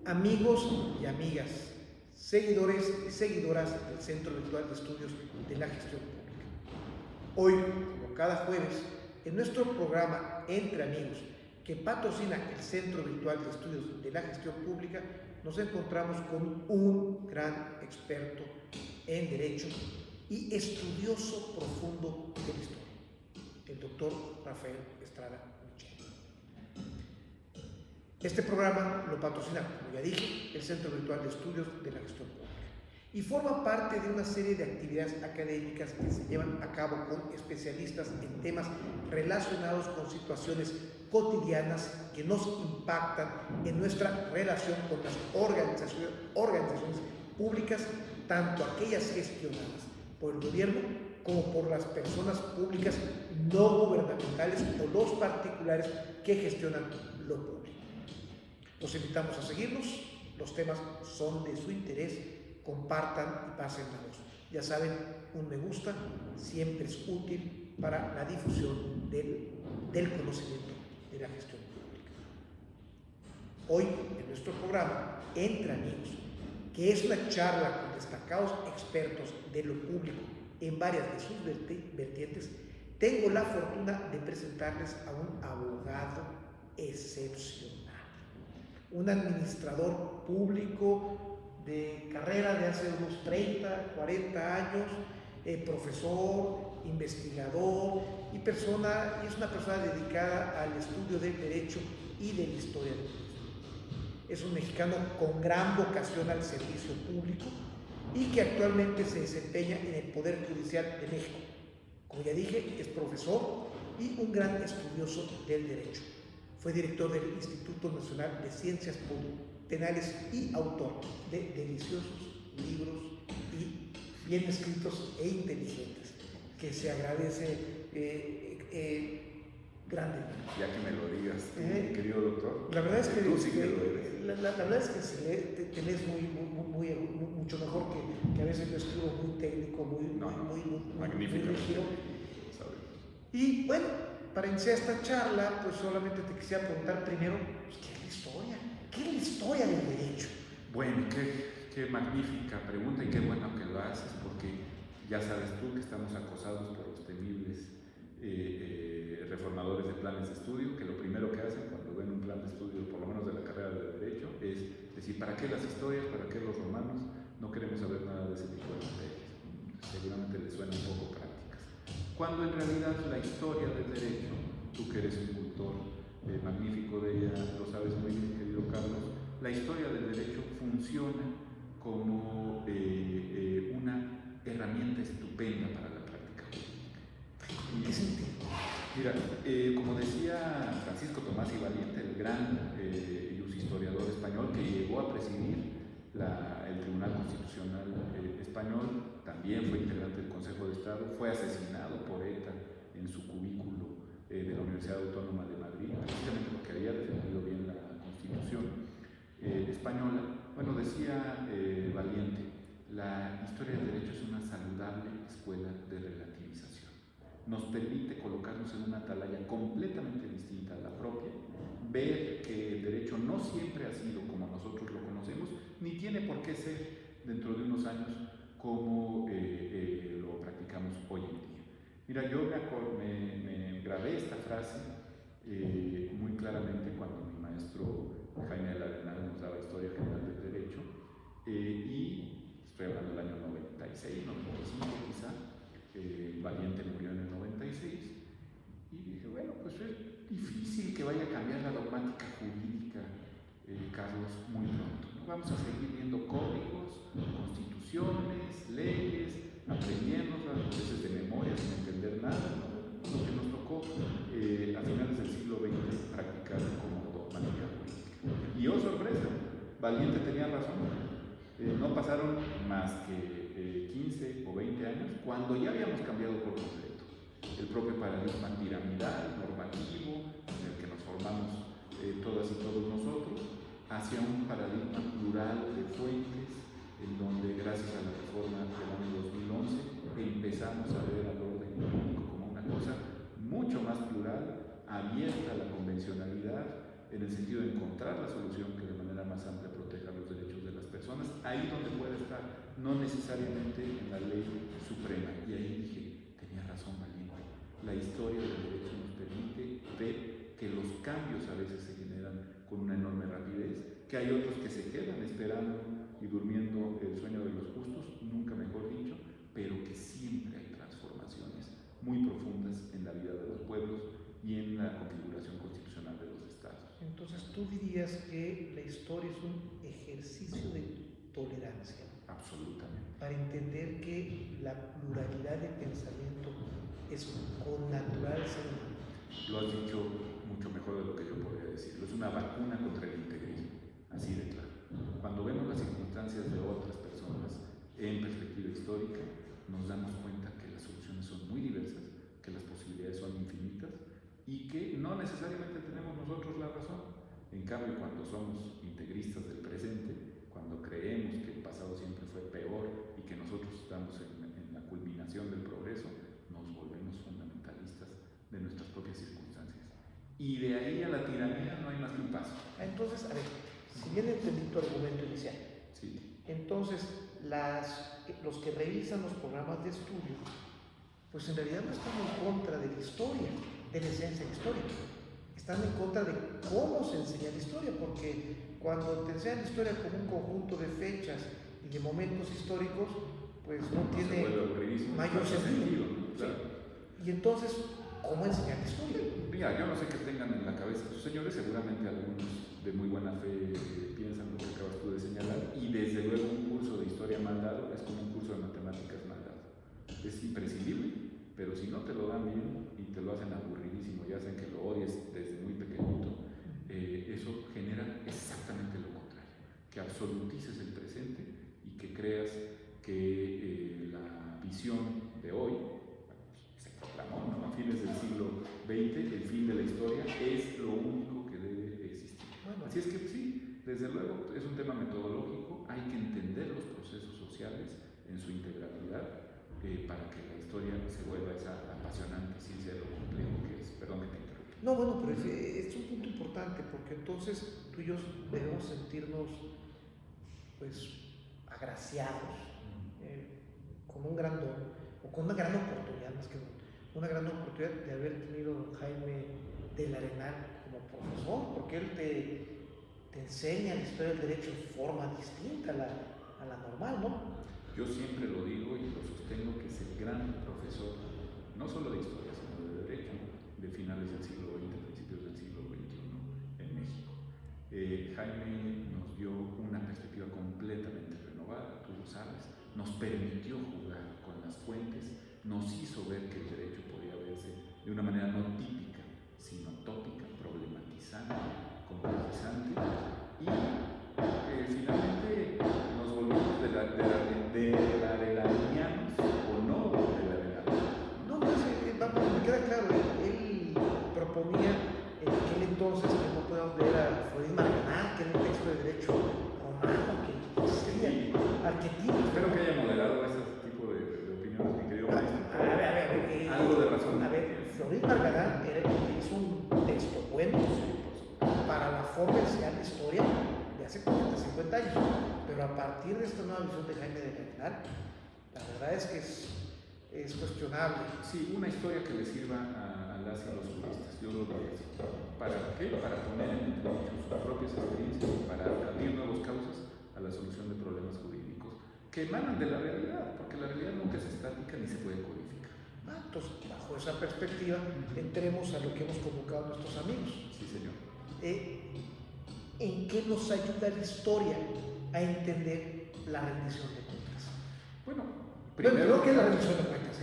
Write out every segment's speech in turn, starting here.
Amigos y amigas, seguidores y seguidoras del Centro Virtual de Estudios de la Gestión Pública. Hoy, como cada jueves, en nuestro programa Entre Amigos, que patrocina el Centro Virtual de Estudios de la Gestión Pública, nos encontramos con un gran experto en Derecho y estudioso profundo de la historia, el doctor Rafael Estrada Michel. Este programa lo patrocina, como ya dije, el Centro Virtual de Estudios de la Gestión Pública y forma parte de una serie de actividades académicas que se llevan a cabo con especialistas en temas relacionados con situaciones cotidianas que nos impactan en nuestra relación con las organizaciones públicas, tanto aquellas gestionadas por el gobierno como por las personas públicas no gubernamentales o los particulares que gestionan lo público. Los invitamos a seguirnos, los temas son de su interés, compartan y pasen la voz. Ya saben, un me gusta siempre es útil para la difusión del conocimiento de la gestión pública. Hoy, en nuestro programa Entre Amigos, que es una charla con destacados expertos de lo público en varias de sus vertientes, tengo la fortuna de presentarles a un abogado excepcional, un administrador público de carrera de hace unos 30, 40 años, profesor, investigador y es una persona dedicada al estudio del derecho y de la historia del derecho. Es un mexicano con gran vocación al servicio público y que actualmente se desempeña en el Poder Judicial de México. Como ya dije, es profesor y un gran estudioso del derecho. Fue director del Instituto Nacional de Ciencias Penales y autor de deliciosos libros y bien escritos e inteligentes, que se agradece grandemente. Ya que me lo digas, querido doctor. La verdad es que tú sí que lo eres. La verdad es que se lee, te lees mucho mejor que a veces yo escribo muy técnico, muy magnífico. Y bueno, para iniciar esta charla, pues solamente te quisiera preguntar primero, pues, ¿qué es la historia? ¿Qué es la historia del derecho? Bueno, qué magnífica pregunta y qué bueno que lo haces, porque ya sabes tú que estamos acosados por los temibles reformadores de planes de estudio, que lo primero que hacen cuando ven un plan de estudio, por lo menos de la carrera de Derecho, es decir, ¿para qué las historias? ¿Para qué los romanos? No queremos saber nada de ese tipo de materias. Seguramente les suena un poco prácticas. Cuando en realidad la historia del derecho, tú que eres un cultor magnífico de ella, lo sabes muy bien, querido Carlos, la historia del derecho funciona como una herramienta estupenda para la práctica jurídica. ¿En qué sentido? Mira, como decía Francisco Tomás y Valiente, el gran historiador español que llegó a presidir el Tribunal Constitucional español, también fue integrante del Consejo de Estado, fue asesinado por ETA en su cubículo de la Universidad Autónoma de Madrid, precisamente porque había defendido bien la Constitución española. Bueno, decía Valiente, la historia del derecho es una saludable escuela de relativización. Nos permite colocarnos en una atalaya completamente distinta a la propia, ver que el derecho no siempre ha sido como nosotros lo conocemos, ni tiene por qué ser dentro de unos años como lo practicamos hoy en día. Mira, yo me grabé esta frase muy claramente cuando mi maestro Jaime del Arenal nos daba Historia General del Derecho, y estoy hablando del año 96, 95 quizá. Valiente murió en el 96, y dije, bueno, pues es difícil que vaya a cambiar la dogmática jurídica, Carlos, muy pronto, ¿no? Vamos a seguir viendo códigos, constituciones, leyes, aprendiéndolas a veces de memoria sin entender nada, ¿no? Lo que nos tocó a finales del siglo XX practicar como dogmática jurídica. Y oh sorpresa, Valiente tenía razón. No pasaron más que 15 o 20 años cuando ya habíamos cambiado por completo el propio paradigma piramidal, normativo, en el que nos formamos todas y todos nosotros, hacia un paradigma plural de fuentes, en donde gracias a la reforma del año 2011 empezamos a ver al orden jurídico como una cosa mucho más plural, abierta a la convencionalidad, en el sentido de encontrar la solución que de manera más amplia proteja ahí donde puede estar, no necesariamente en la ley suprema. Y ahí dije, tenía razón Valiente, la historia del derecho nos permite ver que los cambios a veces se generan con una enorme rapidez, que hay otros que se quedan esperando y durmiendo el sueño de los justos, nunca mejor dicho, pero que siempre hay transformaciones muy profundas en la vida de los pueblos y en la configuración constitucional de los estados. Entonces, ¿tú dirías que la historia es un ejercicio de tolerancia? Absolutamente. Para entender que la pluralidad de pensamiento es connatural al ser humano. Lo has dicho mucho mejor de lo que yo podría decirlo. Es una vacuna contra el integrismo, así de claro. Cuando vemos las circunstancias de otras personas en perspectiva histórica, nos damos cuenta que las soluciones son muy diversas, que las posibilidades son infinitas y que no necesariamente tenemos nosotros la razón. En cambio, cuando somos integristas del presente, cuando creemos que el pasado siempre fue peor y que nosotros estamos en la culminación del progreso, nos volvemos fundamentalistas de nuestras propias circunstancias. Y de ahí a la tiranía no hay más que un paso. Entonces, a ver, si bien entendí tu argumento inicial, sí. Entonces los que revisan los programas de estudio, pues en realidad no están en contra de la historia, de la esencia de la historia. Están en contra de cómo se enseña la historia, porque cuando te enseñan la historia como un conjunto de fechas y de momentos históricos, pues no tiene mayor sentido. Claro. Y entonces, ¿cómo enseñar la historia? Mira, yo no sé qué tengan en la cabeza estos señores, seguramente algunos de muy buena fe piensan lo que acabas tú de señalar, y desde luego un curso de historia mal dado es como un curso de matemáticas mal dado. Es imprescindible, pero si no te lo dan bien y te lo hacen aburridísimo y hacen que lo odies desde muy pequeñito, eso genera exactamente lo contrario, que absolutices el presente y que creas que la visión de hoy, se proclamó, ¿no?, a fines del siglo XX, el fin de la historia es lo único que debe existir. Bueno, así es que sí, desde luego es un tema metodológico, hay que entender los procesos sociales en su integralidad para que la historia se vuelva esa apasionante ciencia de lo complejo que es. Perdón que te interrumpa. No, bueno, pero es un punto importante, porque entonces tú y yo debemos sentirnos pues agraciados con un gran don, o con una gran oportunidad, más que una gran oportunidad de haber tenido a don Jaime del Arenal como profesor, porque él te enseña la historia del derecho de forma distinta a la normal, ¿no? Yo siempre lo digo y lo sostengo que es el gran profesor, no solo de historia, sino de derecho, de finales del siglo XX, principios del siglo XXI en México. Jaime nos dio una perspectiva completamente renovada, tú lo sabes, nos permitió jugar con las fuentes, nos hizo ver que el derecho podía verse de una manera no típica, sino tópica, problematizante, complejizante, y finalmente nos volvimos de la arelanianos o no de la arelanianos. No, me queda claro, él proponía en aquel entonces que no podíamos leer a Florín Marganá, que era un texto de derecho romano, que existía, arquetípico. Espero que haya moderado ese tipo de opiniones, mi querido maestro. Algo de razón. A ver, Florín Marganá es un texto bueno para la forma de enseñar la historia de hace 40, 50 años, pero a partir de esta nueva visión de Jaime del Arenal, la verdad es que es cuestionable. Sí, una historia que le sirva a las y los juristas, yo lo diría así. ¿Para qué? Para poner en entredicho sus propias experiencias y para abrir nuevas causas a la solución de problemas jurídicos que emanan de la realidad, porque la realidad nunca es estática ni se puede codificar. Entonces, bajo esa perspectiva, entremos a lo que hemos convocado a nuestros amigos. Sí, señor. ¿En qué nos ayuda la historia a entender la rendición de cuentas? Bueno, primero que la rendición de cuentas,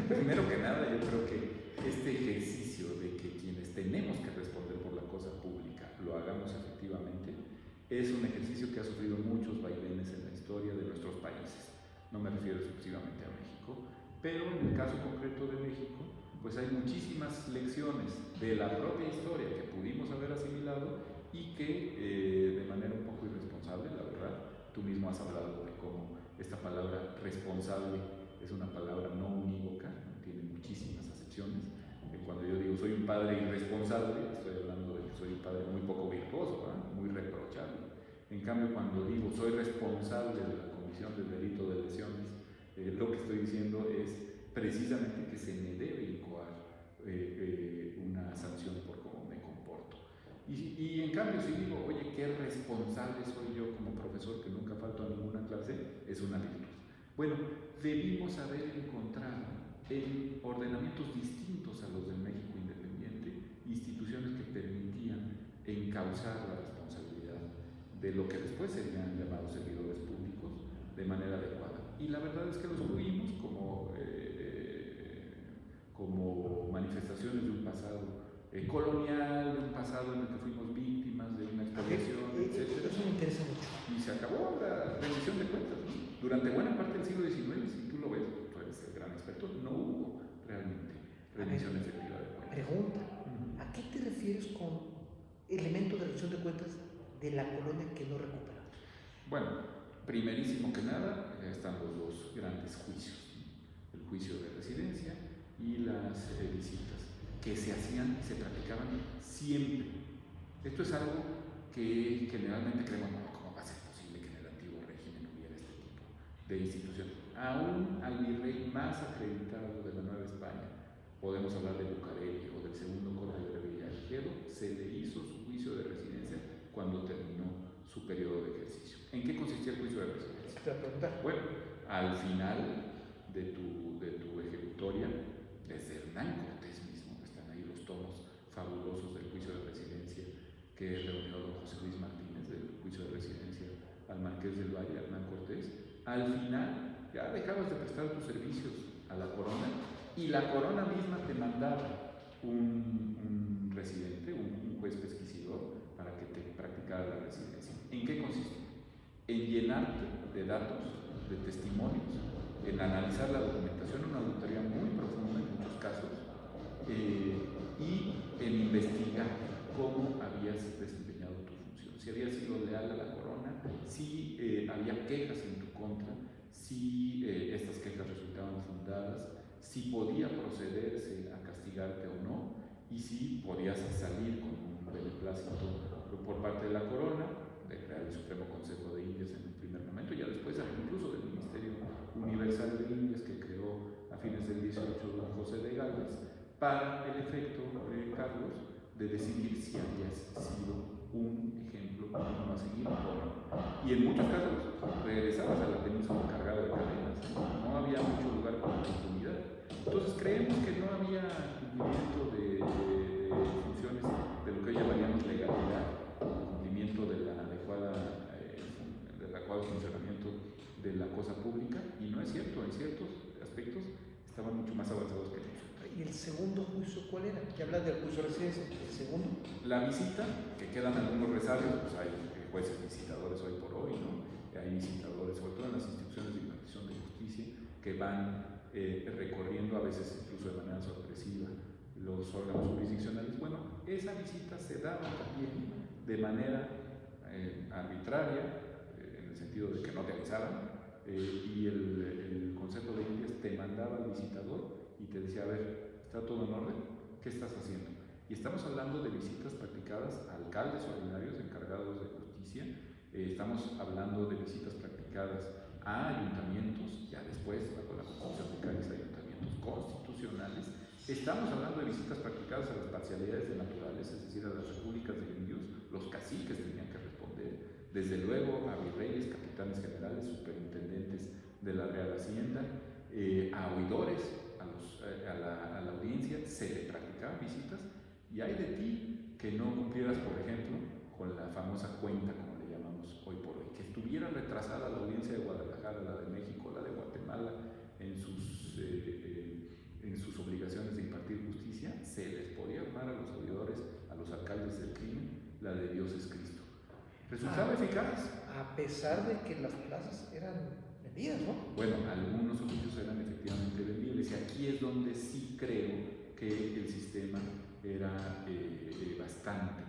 primero que nada, yo creo que este ejercicio de que quienes tenemos que responder por la cosa pública lo hagamos efectivamente es un ejercicio que ha sufrido muchos vaivenes en la historia de nuestros países. No me refiero exclusivamente a México, pero en el caso concreto de México, pues hay muchísimas lecciones de la propia historia que pudimos haber asimilado y que de manera un poco irresponsable, la verdad, tú mismo has hablado de cómo esta palabra responsable es una palabra no unívoca, tiene muchísimas acepciones. Cuando yo digo soy un padre irresponsable, estoy hablando de que soy un padre muy poco virtuoso, muy reprochable. En cambio, cuando digo soy responsable de la comisión del delito de lesiones, lo que estoy diciendo es precisamente que se me debe incoar una sanción por cómo me comporto. Y en cambio, si digo, oye, qué responsable soy yo como profesor que nunca falto a ninguna clase, es una virtud. Bueno, debimos haber encontrado en ordenamientos distintos a los del México independiente instituciones que permitían encauzar la responsabilidad de lo que después serían llamados servidores públicos de manera adecuada. Y la verdad es que los tuvimos como manifestaciones de un pasado colonial, de un pasado en el que fuimos víctimas de una expropiación, etc. Eso me interesa mucho. Y se acabó la rendición de cuentas, ¿no? Durante buena parte del siglo XIX, si tú lo ves, tú eres el gran experto, no hubo realmente rendición efectiva de cuentas. Pregunta, ¿a qué te refieres con elementos de rendición de cuentas de la colonia que no recuperamos? Bueno, primerísimo que nada están los dos grandes juicios, ¿no? El juicio de residencia y las visitas, que se hacían y se practicaban siempre. Esto es algo que generalmente creemos, no, ¿cómo va a ser posible que en el antiguo régimen hubiera este tipo de institución? Aún al virrey más acreditado de la Nueva España, podemos hablar de Bucareli o del segundo conde de Villagigedo, se le hizo su juicio de residencia cuando terminó su periodo de ejercicio. ¿En qué consistía el juicio de residencia? Te voy a preguntar. Bueno, al final de tu ejecutoria, desde Hernán Cortés mismo, están ahí los tomos fabulosos del juicio de residencia que reunió don José Luis Martínez, del juicio de residencia al Marqués del Valle, Hernán Cortés. Al final ya dejabas de prestar tus servicios a la corona y la corona misma te mandaba un residente, un juez pesquisidor, para que te practicara la residencia. ¿En qué consiste? En llenarte de datos, de testimonios, en analizar la documentación, una auditoría muy profunda en muchos casos, y en investigar cómo habías desempeñado tu función, si habías sido leal a la corona, si había quejas en tu contra, si estas quejas resultaban fundadas, si podía procederse a castigarte o no, y si podías salir con un beneplácito por parte de la corona, del Real y Supremo Consejo de Indias en el primer momento, y ya después incluso del Ministerio Universal de Indias que creó a fines del 18 don José de Gálvez, para el efecto, Carlos, de decidir si habías sido un ejemplo digno a seguir o no. Y en muchos casos regresabas a la península cargado de cadenas, no había mucho lugar para la impunidad. Entonces creemos que no había cumplimiento de funciones de lo que hoy llamaríamos legalidad, cumplimiento del adecuado funcionamiento de la cosa pública, y no es cierto, en ciertos aspectos estaban mucho más avanzados que nosotros. ¿Y el segundo juicio cuál era? Ya hablas del juicio de residencia, el segundo. La visita, que quedan algunos resabios, pues hay jueces visitadores hoy por hoy, ¿no? Hay visitadores, sobre todo en las instituciones de impartición de justicia, que van recorriendo a veces incluso de manera sorpresiva los órganos jurisdiccionales. Bueno, esa visita se daba también de manera arbitraria, en el sentido de que no te avisaban, y el Consejo de Indias te mandaba al visitador y te decía, a ver, ¿está todo en orden? ¿Qué estás haciendo? Y estamos hablando de visitas practicadas a alcaldes ordinarios encargados de justicia, estamos hablando de visitas practicadas a ayuntamientos, ya después, bajo la Constitución de Cádiz, ayuntamientos constitucionales, estamos hablando de visitas practicadas a las parcialidades de naturales, es decir, a las repúblicas de indios, los caciques tenían que responder, desde luego a virreyes, capitanes generales, superintendentes de la Real Hacienda, a oidores, a la audiencia, se le practicaban visitas, y hay de ti que no cumplieras, por ejemplo, con la famosa cuenta, como le llamamos hoy por hoy, que estuviera retrasada la audiencia de Guadalajara, la de México, la de Guatemala, en sus obligaciones de impartir justicia, se les podía armar a los oidores, a los alcaldes del crimen, la de Dios es Cristo. Resultaba eficaz. A pesar de que las plazas eran vendidas, ¿no? Bueno, algunos oficios eran efectivamente vendibles, y aquí es donde sí creo que el sistema era bastante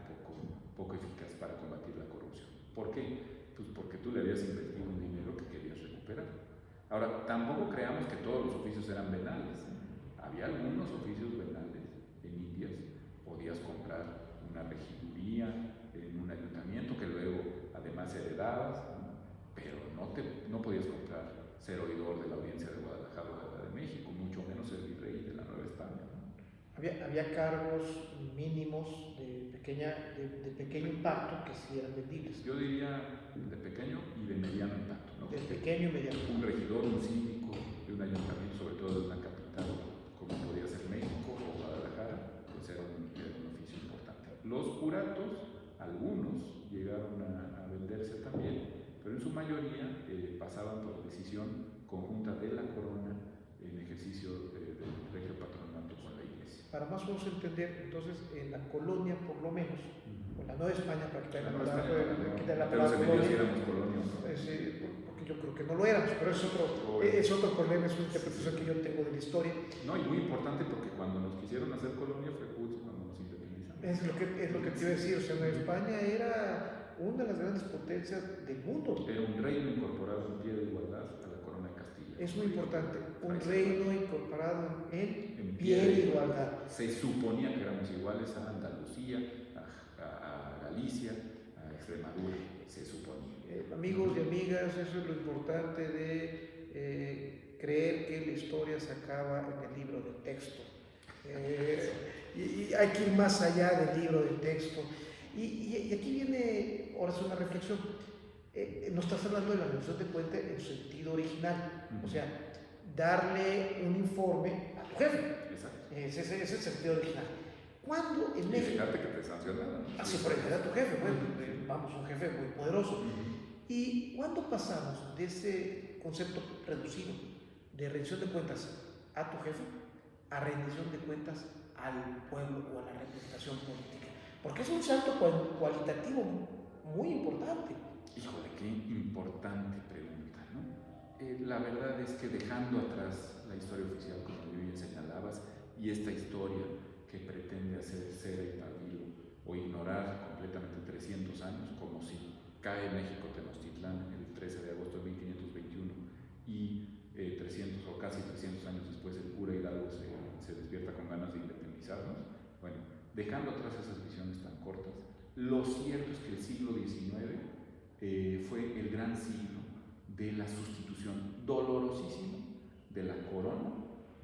poco eficaz para combatir la corrupción. ¿Por qué? Pues porque tú le habías invertido un dinero que querías recuperar. Ahora, tampoco creamos que todos los oficios eran venales. Había algunos oficios venales en Indias. Podías comprar una regiduría en un ayuntamiento que luego además heredaba entrabas, ¿no? Pero no podías comprar ser oidor de la audiencia de Guadalajara o de México, mucho menos el virrey de la Nueva España, ¿no? Había cargos mínimos de pequeño impacto que sí eran vendibles. Yo diría de pequeño y de mediano impacto, ¿no? De pequeño y mediano. Un regidor, un síndico de un ayuntamiento, sobre todo de una capital como podía ser México o Guadalajara, pues era un oficio importante. Los curatos, algunos llegaron a venderse también, pero en su mayoría pasaban por decisión conjunta de la corona en ejercicio del regio patronato con la iglesia. Para más o menos entender, entonces, en la colonia, por lo menos, o la Nueva España, para quitar la palabra colonia, colonia, ¿no? porque yo creo que no lo éramos, pero es otro problema, es una interpretación que yo tengo de la historia. No, y muy importante porque cuando nos quisieron hacer colonia fue justo cuando nos independizamos. Es lo que te iba a decir, o sea, Nueva España era una de las grandes potencias del mundo. Era un reino incorporado en pie de igualdad a la corona de Castilla. Es muy importante, un reino incorporado en pie de igualdad. Se suponía que éramos iguales a Andalucía, a Galicia, a Extremadura, se suponía. Amigos y amigas, eso es lo importante de creer que la historia se acaba en el libro de texto. Y hay que ir más allá del libro de texto. Y aquí viene, ahora es una reflexión. No estás hablando de la rendición de cuentas en su sentido original, o sea, darle un informe a tu jefe. Exacto. Ese es el sentido original. ¿Cuándo en México? Fíjate que te sancionaron. Así por ejemplo, a tu jefe, bueno, vamos, un jefe muy poderoso. ¿Y cuándo pasamos de ese concepto reducido de rendición de cuentas a tu jefe a rendición de cuentas al pueblo o a la representación política? Porque es un salto cualitativo muy importante. Híjole, qué importante pregunta, ¿no? La verdad es que dejando atrás la historia oficial, como bien señalabas, y esta historia que pretende hacer cera y pabilo o ignorar completamente 300 años, como si cae México Tenochtitlán el 13 de agosto de 1521 y 300 o casi 300 años después el cura Hidalgo se despierta con ganas de independizarnos. Bueno, dejando atrás esas visiones tan cortas, lo cierto es que el siglo XIX fue el gran siglo de la sustitución dolorosísima de la corona,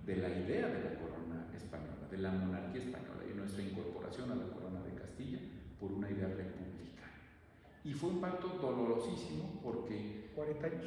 de la idea de la corona española, de la monarquía española y nuestra incorporación a la corona de Castilla por una idea republicana. Y fue un pacto dolorosísimo porque... 40 años.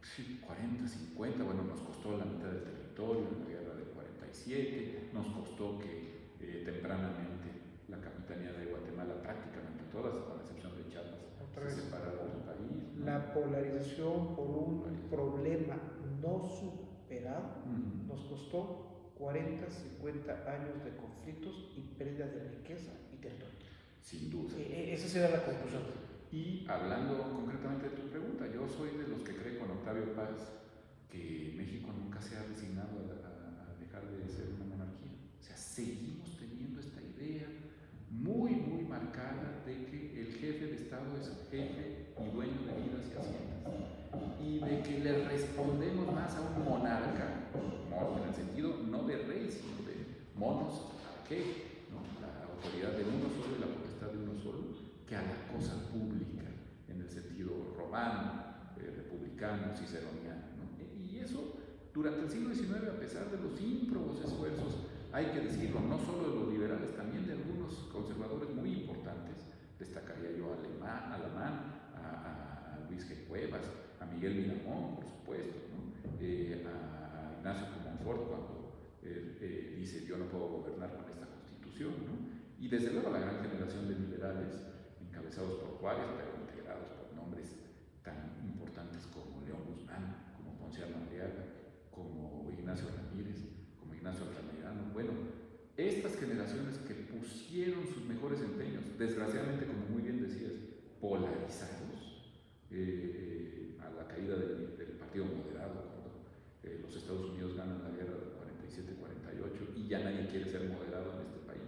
Sí, 40, 50, bueno, nos costó la mitad del territorio en la guerra del 47, nos costó que tempranamente la capitanía de Guatemala, prácticamente todas, con la excepción de Chiapas, se separaron del país, ¿no? La polarización por un problema no superado nos costó 40, 50 años de conflictos y pérdida de riqueza y territorio. Sin duda. Esa sería la conclusión. Y hablando concretamente de tu pregunta, yo soy de los que cree con Octavio Paz que México nunca se ha resignado a dejar de ser una monarquía. O sea, seguimos teniendo esta idea muy, muy marcada de que el jefe de Estado es jefe y dueño de vidas y haciendas, y de que le respondemos más a un monarca, en el sentido no de rey, sino de monos arqué, ¿no? La autoridad de uno solo y la potestad de uno solo, que a la cosa pública, en el sentido romano, republicano, ciceroniano, ¿no? Y eso, durante el siglo XIX, a pesar de los ímprobos esfuerzos, hay que decirlo, no solo de los liberales, también de algunos conservadores muy importantes, destacaría yo a Alamán, a Luis G. Cuevas, a Miguel Miramón, por supuesto, ¿no? A Ignacio Comonfort, cuando dice yo no puedo gobernar con esta constitución, ¿no? Y desde luego la gran generación de liberales encabezados por Juárez, pero integrados por nombres tan importantes como León Guzmán, como Ponciano Arriaga, como Ignacio Ramírez, como Ignacio Altamirano. Bueno, estas generaciones que pusieron sus mejores empeños, desgraciadamente, como muy bien decías, polarizados, a la caída del Partido Moderado, cuando los Estados Unidos ganan la guerra del 47-48 y ya nadie quiere ser moderado en este país.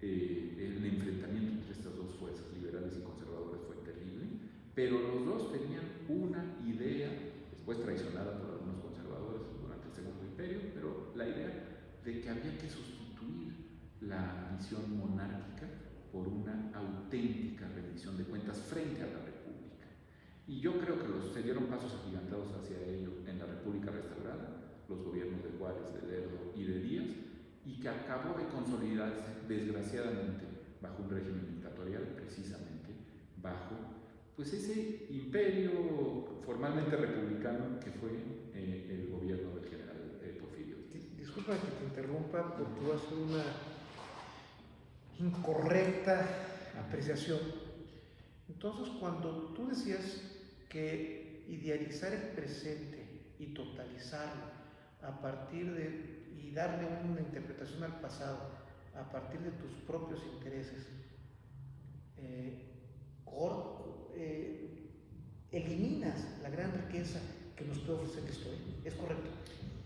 El enfrentamiento entre estas dos fuerzas, liberales y conservadores, fue terrible, pero los dos tenían una idea, después traicionada por algunos conservadores durante el Segundo Imperio, pero la idea de que había que sustituir la visión monárquica por una auténtica rendición de cuentas frente a la República. Y yo creo que se dieron pasos agigantados hacia ello en la República restaurada, los gobiernos de Juárez, de Lerdo y de Díaz, y que acabó de consolidarse, desgraciadamente, bajo un régimen dictatorial, precisamente bajo pues ese imperio formalmente republicano que fue el gobierno del general Porfirio Díaz. Disculpa que te interrumpa, porque tú haces una incorrecta apreciación. Entonces, cuando tú decías que idealizar el presente y totalizarlo a partir de, y darle una interpretación al pasado a partir de tus propios intereses, eliminas la gran riqueza que nos puede ofrecer la historia. ¿Es correcto?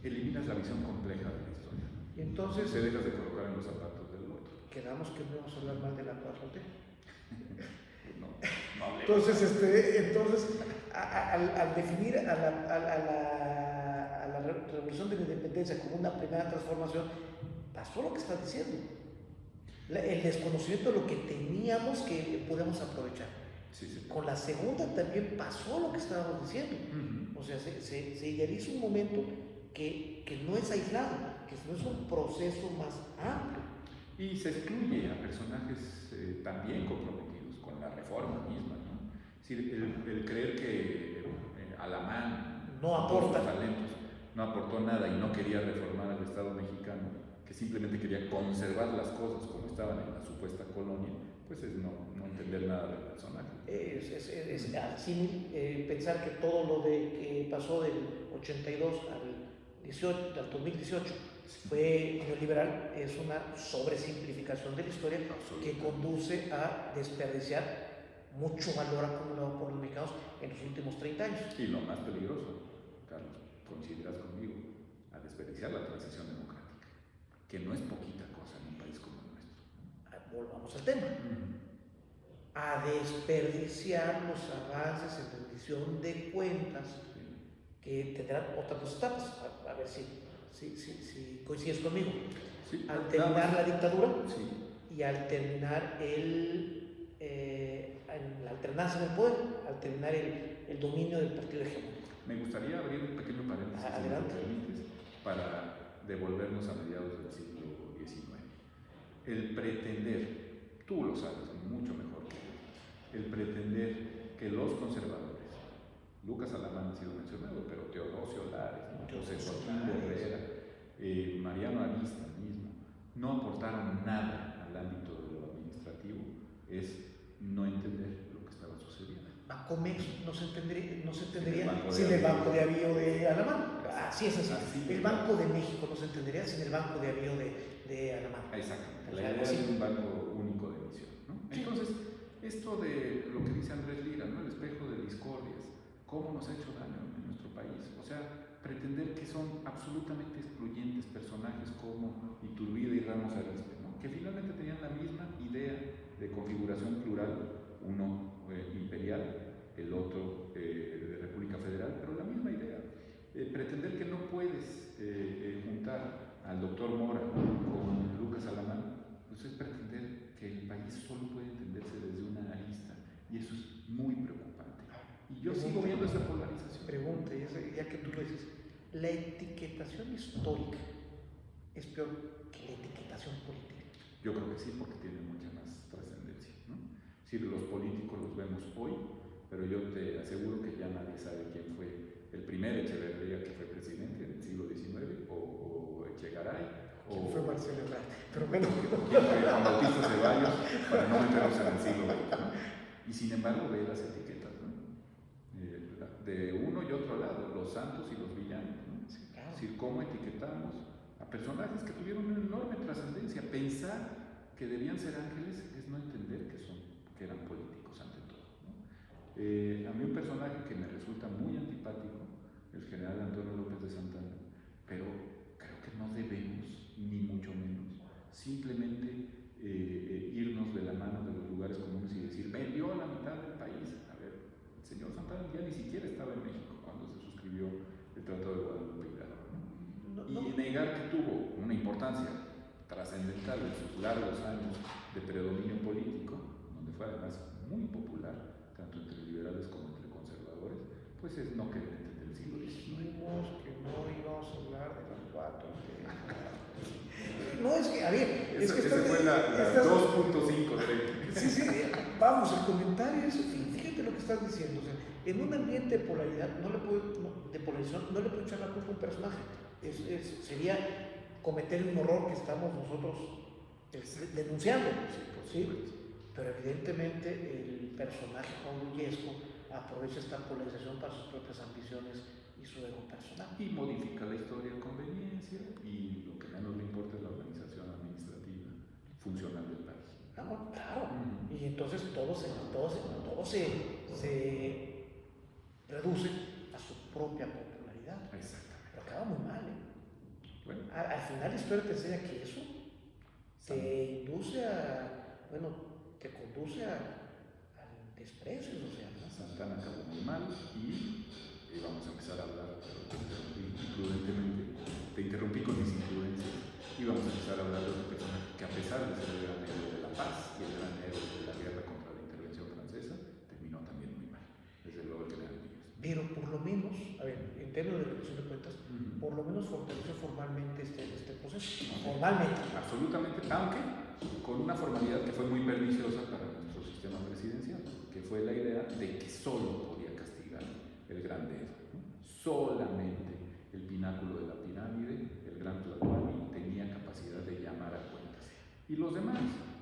Eliminas la visión compleja de la historia. Y entonces se dejas de colocar en los zapatos del otro. Quedamos que no vamos a hablar mal de la 4T. No hablemos. Entonces al definir a la revolución de la independencia como una primera transformación, pasó lo que estás diciendo. El desconocimiento de lo que teníamos que podemos aprovechar. Sí. Con la segunda también pasó lo que estábamos diciendo. O sea, se idealiza un momento que no es aislado, que no es un proceso más amplio. Y se excluye a personajes también comprometidos con la reforma misma, ¿no? Es decir, el creer que Alamán no aporta talentos, no aportó nada y no quería reformar al Estado mexicano, que simplemente quería conservar las cosas como estaban en la supuesta colonia, pues es no entender nada del personaje. Es así pensar que todo lo que pasó del 82 al 2018 fue neoliberal, es una sobresimplificación de la historia que conduce a desperdiciar mucho valor acumulado por los mexicanos en los últimos 30 años. Y lo más peligroso, Carlos, coincidirás conmigo, a desperdiciar la transición democrática, que no es poquita cosa en un país como el nuestro. Volvamos al tema. A desperdiciar los avances en rendición de cuentas que tendrán otras dos etapas. A ver si coincides conmigo. Sí, al terminar la dictadura sí. Y al terminar la alternancia en el poder, al terminar el dominio del partido hegemónico. Me gustaría abrir un pequeño paréntesis, si me permites, para devolvernos a mediados del siglo XIX. El pretender, tú lo sabes mucho mejor que yo, el pretender que los conservadores, Lucas Alamán ha sido mencionado, pero Teodosio Lares, José Joaquín de Herrera, Mariano Arista mismo, no aportaron nada al ámbito de lo administrativo, es no entender lo que estaba sucediendo. Bancomex no se entendería sin el Banco de Avío de Alamán. Así es así. El Banco de México no se entendería sin el Banco de Avío de Alamán. Exactamente. La idea es un banco único de emisión, ¿no? Entonces, esto de lo que dice Andrés Lira, ¿no? El espejo de discordias, cómo nos ha hecho daño en nuestro país. O sea, pretender que son absolutamente excluyentes personajes como Iturbide y Ramos Arizpe, ¿no? Que finalmente tenían la misma idea de configuración plural, uno imperial, el otro de República Federal, pero la misma idea. Pretender que no puedes juntar al doctor Mora con Lucas Alamán, pues es pretender que el país solo puede entenderse desde una arista, y eso es muy preocupante. Y yo sigo viendo esa polarización. Pregunta, ya que tú lo dices, ¿la etiquetación histórica es peor que la etiquetación política? Yo creo que sí, porque tiene mucha más trascendencia, ¿no? Si los políticos los vemos hoy, pero yo te aseguro que ya nadie sabe quién fue el primer Echeverría que fue presidente en el siglo XIX, o Echegaray, o fue Marcelo Ebrard, pero menos que quién fue Juan Bautista Ceballos, para no meternos en el siglo XX, ¿no? Y sin embargo ve las etiquetas, ¿no? De uno y otro lado, los santos y los villanos, ¿no? Sí, claro. Es decir, cómo etiquetamos a personajes que tuvieron una enorme trascendencia. Pensar que debían ser ángeles es no entender que eran políticos ante todo, ¿no? A mí un personaje que me resulta muy antipático, el general Antonio López de Santana, pero creo que no debemos, ni mucho menos, simplemente irnos de la mano de los lugares comunes y decir, vendió la mitad del país. A ver, el señor Santana ya ni siquiera estaba en México cuando se suscribió el Tratado de Guadalupe Hidalgo, ¿no? Y negar que tuvo una importancia trascendental en sus largos años de predominio político, donde fue además muy popular, tanto entre liberales como entre conservadores, pues es no querer entender el siglo XIX. Dijimos que no íbamos a hablar de las 4. No, es que, a ver, es que esa fue la 2.5. Sí, vamos, el comentario es, fíjate lo que estás diciendo, o sea, en un ambiente de polaridad, de polarización, no le puedo echar la culpa a un personaje, sería cometer un horror que estamos nosotros denunciando, ¿sí? Pero evidentemente el personaje Juan Villesco aprovecha esta polarización para sus propias ambiciones y su ego personal. Y modifica la historia a conveniencia, y lo que menos le importa es la organización administrativa funcional del país. Claro. Y entonces todo se reduce a su propia popularidad. Exactamente. Pero acaba muy mal, ¿eh? Bueno. Al final la historia te enseña que eso te induce te conduce al desprecio social, ¿no? Santana acabó muy mal y vamos a empezar a hablar, pero te interrumpí con mis imprudencias, y vamos a empezar a hablar de una persona que, a pesar de ser el gran héroe de la paz y el gran héroe de la guerra contra la intervención francesa, terminó también muy mal, desde luego el general Díaz. Pero por lo menos, a ver, en términos de rendición de cuentas, por lo menos fortaleció formalmente este proceso. Formalmente. Absolutamente, aunque con una formalidad que fue muy perniciosa para nuestro sistema presidencial, que fue la idea de que solo podía castigar el gran dedo, ¿no? Solamente el pináculo de la pirámide, el gran Tlatoani, tenía capacidad de llamar a cuentas. Y los demás,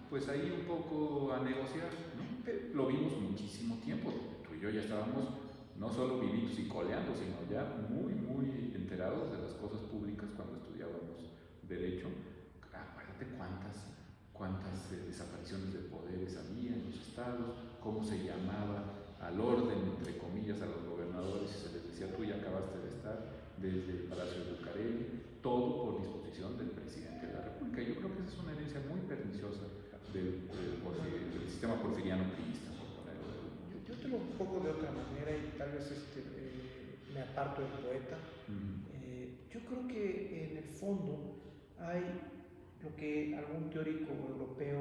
pues ahí un poco a negociar, ¿no? Pero lo vimos muchísimo tiempo. Tú y yo ya estábamos no solo vivitos y coleando, sino ya muy, muy enterados de las cosas públicas cuando estudiábamos Derecho. Acuérdate cuántas desapariciones de poderes había en los estados, cómo se llamaba al orden, entre comillas, a los gobernadores, y se les decía: tú ya acabaste de estar, desde el Palacio de Bucareli, todo por disposición del presidente de la República. Yo creo que esa es una herencia muy perniciosa del sistema porfiriano priista, por ponerlo de algún modo. Yo te lo pongo de otra manera y tal vez me aparto del poeta. Yo creo que en el fondo hay lo que algún teórico europeo,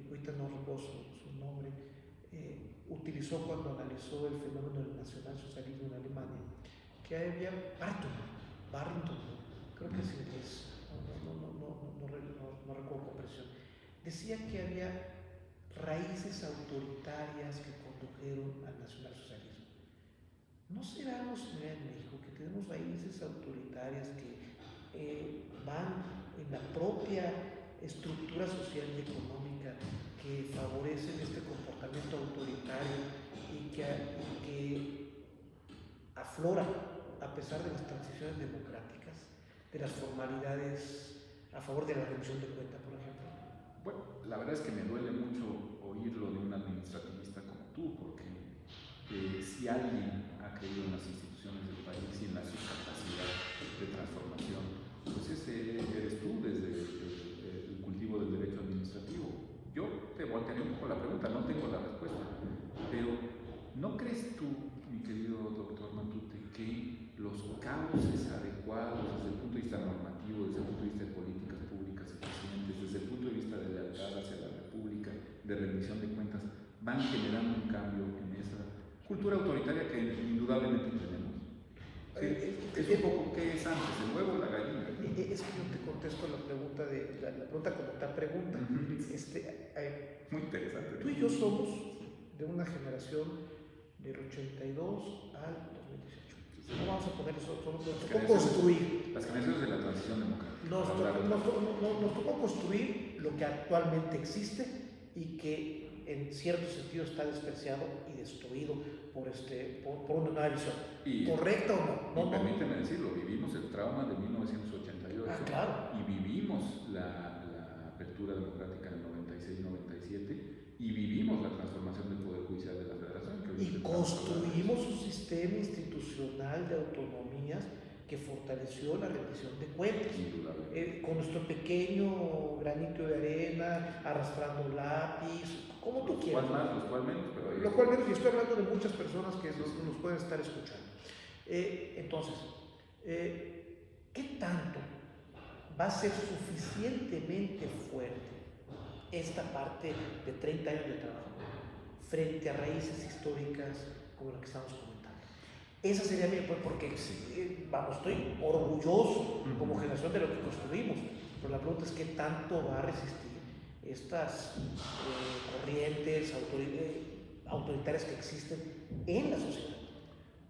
ahorita no recuerdo su nombre, utilizó cuando analizó el fenómeno del nacionalsocialismo en Alemania, que había Barrington, creo que es inglés, no recuerdo con precisión, decía que había raíces autoritarias que condujeron al nacionalsocialismo. ¿No será en México que tenemos raíces autoritarias que van en la propia estructura social y económica que favorecen este comportamiento autoritario y que aflora a pesar de las transiciones democráticas, de las formalidades a favor de la rendición de cuentas, por ejemplo? Bueno, la verdad es que me duele mucho oírlo de un administrativista como tú, porque si alguien ha creído en las instituciones del país y en la su capacidad de transformación, pues ese eres tú, desde el cultivo del derecho administrativo. Yo te voltearé un poco la pregunta, no tengo la respuesta, pero ¿no crees tú, mi querido doctor Matute, que los cauces adecuados desde el punto de vista normativo, desde el punto de vista de políticas públicas eficientes, desde el punto de vista de lealtad hacia la República, de rendición de cuentas, van generando un cambio en esa cultura autoritaria que indudablemente tenemos? Sí, es un poco ¿qué es antes, el huevo o la gallina? Es que yo te contesto la pregunta como tal pregunta. Muy interesante. Tú y yo somos de una generación del 82 al 2018. No vamos a poner eso, nos tocó construir. Las generaciones de la transición democrática. Nos tocó construir lo que actualmente existe y que en cierto sentido está despreciado y destruido por una nueva visión. ¿Correcta o no? Permíteme decirlo, vivimos el trauma de 1988. Claro. Y vivimos la apertura democrática en el 96-97 y vivimos la transformación del Poder Judicial de la Federación. Y construimos un sistema institucional de autonomías que fortaleció la rendición de cuentas. Con nuestro pequeño granito de arena, arrastrando lápiz, como tú quieras. Los cual menos, pero lo cual menos, y estoy hablando de muchas personas que nos pueden estar escuchando. Entonces, ¿qué tanto va a ser suficientemente fuerte esta parte de 30 años de trabajo frente a raíces históricas como la que estamos comentando? Esa sería mi, pues, porque vamos, estoy orgulloso como generación de lo que construimos, pero la pregunta es qué tanto va a resistir estas corrientes autoritarias que existen en la sociedad.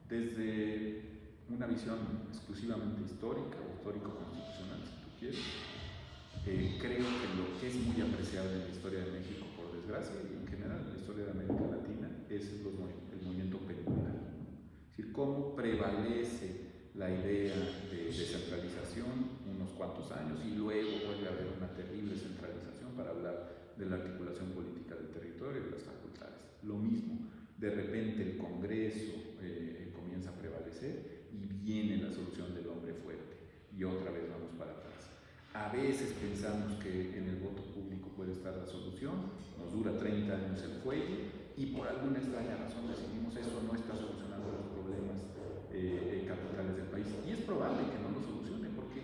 Desde una visión exclusivamente histórica o histórico-constitucional, si tú quieres, creo que lo que es muy apreciable en la historia de México, por desgracia, y en general en la historia de América Latina, es el movimiento pendular. Es decir, cómo prevalece la idea de descentralización unos cuantos años y luego vuelve a haber una terrible centralización para hablar de la articulación política del territorio y de las facultades. Lo mismo, de repente el Congreso comienza a prevalecer y viene la solución del hombre fuerte y otra vez vamos para atrás. A veces pensamos que en el voto público puede estar la solución, nos dura 30 años el fuelle y por alguna extraña razón decidimos eso no está solucionando los problemas capitales del país. Y es probable que no lo solucione porque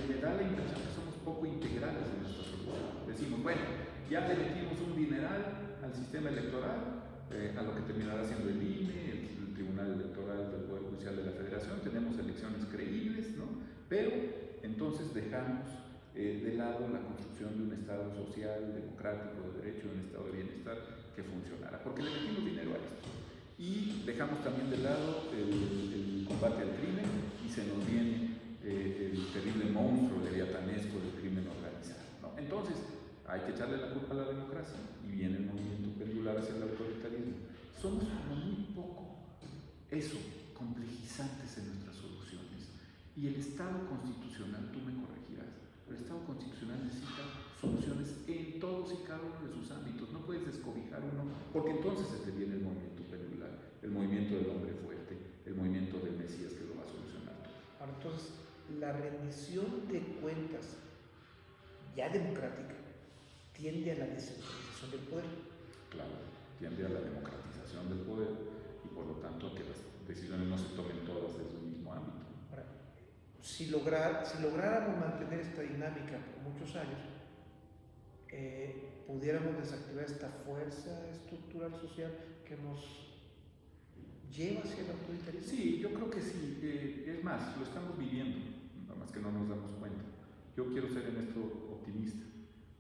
me da la impresión que somos poco integrales en nuestra solución. Decimos, bueno, ya le metimos un dineral al sistema electoral, a lo que terminará siendo el INE, el Tribunal Electoral del Poder Judicial de la Federación, tenemos elecciones creíbles, ¿no? Pero entonces dejamos de lado la construcción de un Estado social, democrático, de derecho, un Estado de bienestar que funcionara, porque le metimos dinero a esto. Y dejamos también de lado el combate al crimen y se nos viene el terrible monstruo leviatanesco del crimen organizado, ¿no? Entonces, hay que echarle la culpa a la democracia y viene el movimiento pendular hacia el autoritarismo. Somos como muy poco complejizantes en nuestras soluciones. Y el Estado constitucional, tú me corregirás, el Estado constitucional necesita soluciones en todos y cada uno de sus ámbitos. No puedes descobijar uno, porque entonces se te viene el movimiento pendular, el movimiento del hombre fuerte, el movimiento del Mesías que lo va a solucionar todo. Ahora, entonces, la rendición de cuentas ya democrática tiende a la descentralización del poder. Claro, tiende a la democratización del poder y por lo tanto a que las decisiones no se tomen todas desde un mismo ámbito. Ahora, si lográramos mantener esta dinámica por muchos años, pudiéramos desactivar esta fuerza estructural social que nos lleva hacia el autoritarismo. Sí, yo creo que sí. Es más, lo estamos viviendo, nada más que no nos damos cuenta. Yo quiero ser en esto optimista.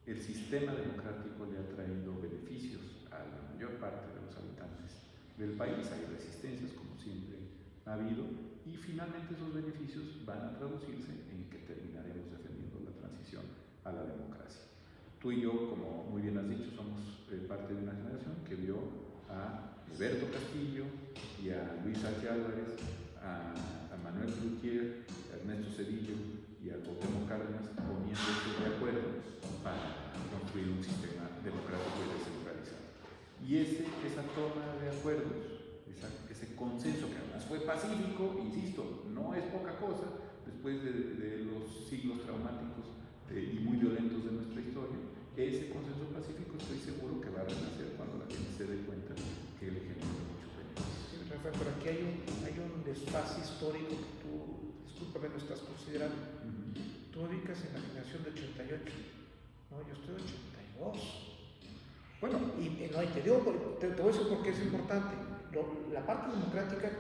El sistema democrático le ha traído beneficios a la mayor parte de los habitantes del país. Hay resistencias, como siempre ha habido, y finalmente esos beneficios van a traducirse en que terminaremos defendiendo la transición a la democracia. Tú y yo, como muy bien has dicho, somos parte de una generación que vio a Alberto Castillo y a Luis H. Álvarez, a Manuel Cloutier, a Ernesto Zedillo y a Cuauhtémoc Cárdenas poniéndose de acuerdo para construir un sistema democrático y descentralizado. Y esa toma de acuerdos, ese consenso que además fue pacífico, insisto, no es poca cosa, después de los siglos traumáticos y muy violentos de nuestra historia, ese consenso pacífico estoy seguro que va a renacer cuando la gente se dé cuenta que le genera mucho beneficio. Sí, Rafael, pero aquí hay un desfase histórico que tú, discúlpame, no estás considerando. Tú ubicas en la generación de 88, ¿no? Yo estoy de 82. Bueno, y te digo, te voy a decir por qué es importante. La parte democrática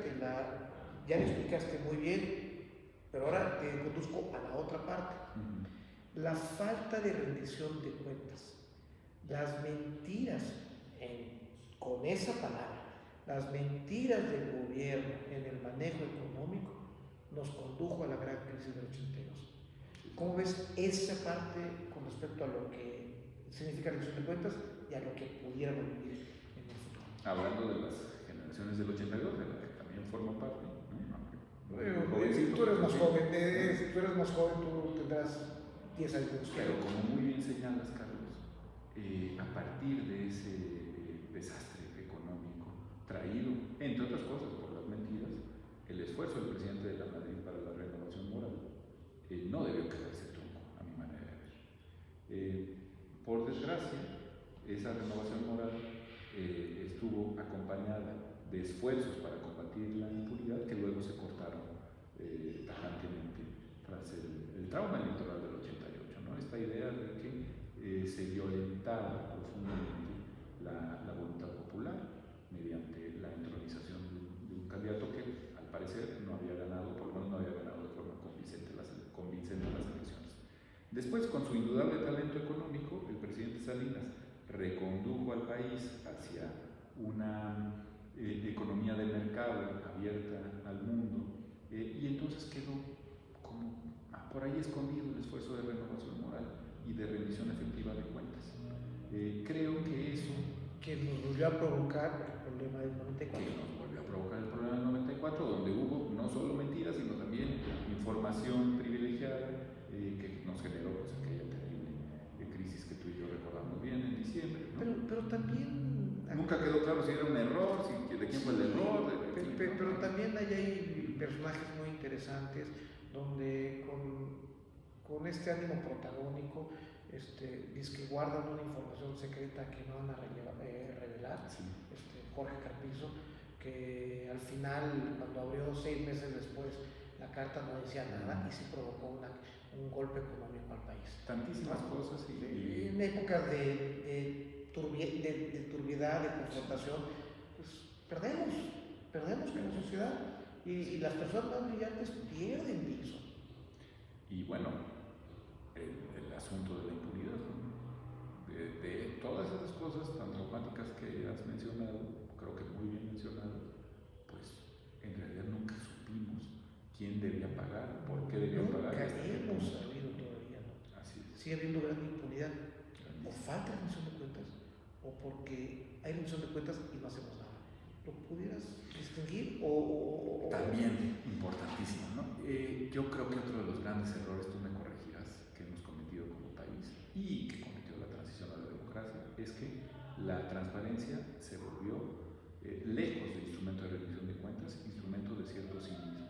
ya la explicaste muy bien, pero ahora te conduzco a la otra parte. La falta de rendición de cuentas, las mentiras con esa palabra, las mentiras del gobierno en el manejo económico nos condujo a la gran crisis del 82. ¿Cómo ves esa parte con respecto a lo que significa rendición de cuentas y a lo que pudiéramos vivir en el futuro? Hablando de las generaciones del 82, de la que también formo parte, ¿no? Tú eres más joven, tú tendrás 10 años. Pero como muy bien señalas, Carlos, a partir de ese desastre económico traído, entre otras cosas, por las mentiras, el esfuerzo del presidente de la Madrid para la renovación moral no debió quedarse trunco, a mi manera de ver. Por desgracia, esa renovación moral estuvo acompañada de esfuerzos para combatir la impunidad que luego se cortaron tajantemente tras el trauma electoral del 88, ¿no? Esta idea de que se violentaba profundamente la voluntad popular mediante la entronización de un candidato que Después, con su indudable talento económico, el presidente Salinas recondujo al país hacia una economía de mercado abierta al mundo, y entonces quedó como por ahí escondido el esfuerzo de renovación moral y de rendición efectiva de cuentas. Creo que eso... Que nos volvió a provocar el problema del 94. Que nos volvió a provocar el problema del 94, donde hubo no solo mentiras, sino también información privilegiada, que nos generó pues, aquella terrible crisis que tú y yo recordamos bien en diciembre, ¿no? Pero también... Nunca quedó claro si era un error, de quién fue el error. Pero también hay personajes muy interesantes donde con este ánimo protagónico dice que guardan una información secreta que no van a revelar. Sí. Jorge Carpizo, que al final, cuando abrió 6 meses después, la carta no decía nada y se provocó un golpe económico al país. Tantísimas cosas. En épocas de turbiedad, de confrontación, pues perdemos como sociedad y las personas más brillantes pierden piso. Y bueno, el asunto de la impunidad, ¿no? De todas esas cosas tan traumáticas que has mencionado, creo que muy bien mencionado, pues en realidad nunca supimos quién debía pagar, por qué debía pagar. Nunca hemos sabido todavía, ¿no? Así es. Sigue habiendo gran impunidad, o falta rendición de cuentas, o porque hay rendición de cuentas y no hacemos nada. ¿Lo pudieras distinguir? También importantísimo, ¿no? Yo creo que otro de los grandes errores, tú me corregirás, que hemos cometido como país y que cometió la transición a la democracia, es que la transparencia se volvió, lejos de instrumento de rendición de cuentas, instrumento de cierto cinismo.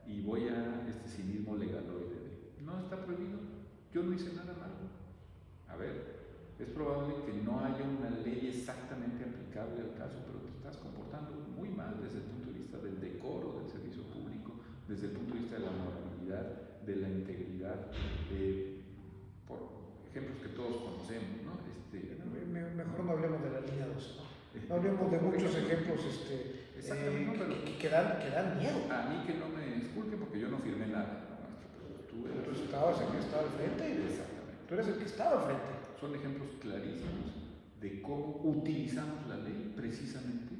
Y voy a este cinismo legaloide de, no está prohibido, yo no hice nada malo. A ver, es probable que no haya una ley exactamente aplicable al caso, pero te estás comportando muy mal desde el punto de vista del decoro del servicio público, desde el punto de vista de la moralidad, de la integridad, por ejemplos que todos conocemos, ¿no? Mejor no hablemos de la línea 2, ¿no? Hablemos de muchos ejemplos que dan miedo. A mí que no me disculpen porque yo no firmé nada, maestro, pero tú estabas el que estaba al frente. Exactamente. Tú eres el que estaba al frente. Son ejemplos clarísimos de cómo utilizamos la ley precisamente